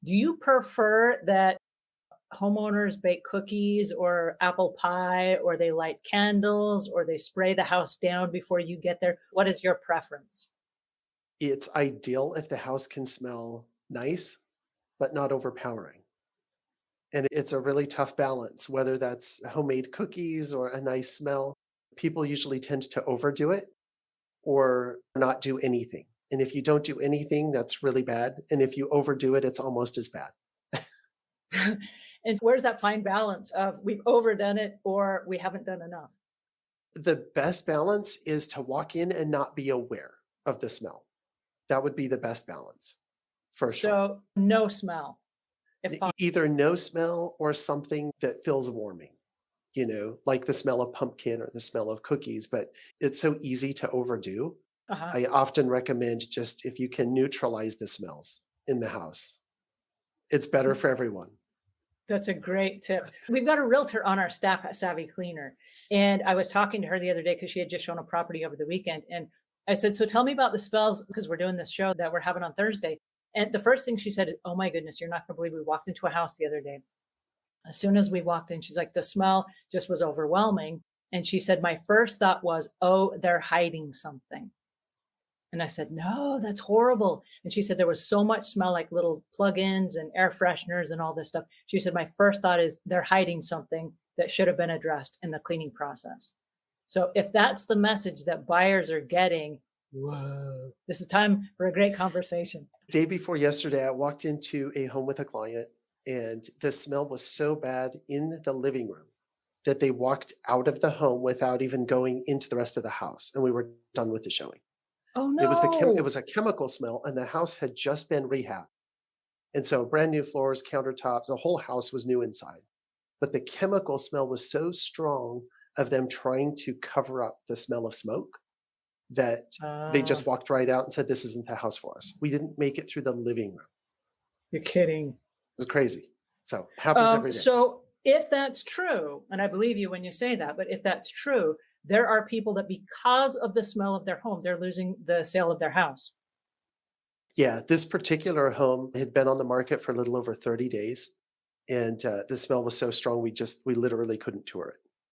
Do you prefer that homeowners bake cookies or apple pie, or they light candles, or they spray the house down before you get there? What is your preference? It's ideal if the house can smell nice, but not overpowering. And it's a really tough balance, whether that's homemade cookies or a nice smell. People usually tend to overdo it or not do anything. And if you don't do anything, that's really bad. And if you overdo it, it's almost as bad. And where's that fine balance of we've overdone it or we haven't done enough? The best balance is to walk in and not be aware of the smell. That would be the best balance for sure. So no smell, if Either no smell or something that feels warming, like the smell of pumpkin or the smell of cookies, but it's so easy to overdo. uh I often recommend just if you can neutralize the smells in the house, it's better for everyone. That's a great tip. We've got a realtor on our staff at Savvy Cleaner. And I was talking to her the other day because she had just shown a property over the weekend. And I said, so tell me about the smells because we're doing this show that we're having on Thursday. And the first thing she said is, oh my goodness, you're not going to believe we walked into a house the other day. As soon as we walked in, she's like, the smell just was overwhelming. And she said, my first thought was, oh, they're hiding something. And I said, no, that's horrible. And she said, there was so much smell, like little plug-ins and air fresheners and all this stuff. She said, my first thought is they're hiding something that should have been addressed in the cleaning process. So if that's the message that buyers are getting, whoa, this is time for a great conversation. Day before yesterday, I walked into a home with a client and the smell was so bad in the living room that they walked out of the home without even going into the rest of the house. And we were done with the showing. Oh It no. was a chemical smell, and the house had just been rehabbed. And so brand new floors, countertops, the whole house was new inside. But the chemical smell was so strong of them trying to cover up the smell of smoke that they Uh, just walked right out and said, "This isn't the house for us." We didn't make it through the living room. you're kidding. It was crazy. So happens every day. So if that's true, and I believe you when you say that, but if that's true, there are people that because of the smell of their home, they're losing the sale of their house. Yeah, this particular home had been on the market for a little over 30 days, and the smell was so strong we literally couldn't tour it.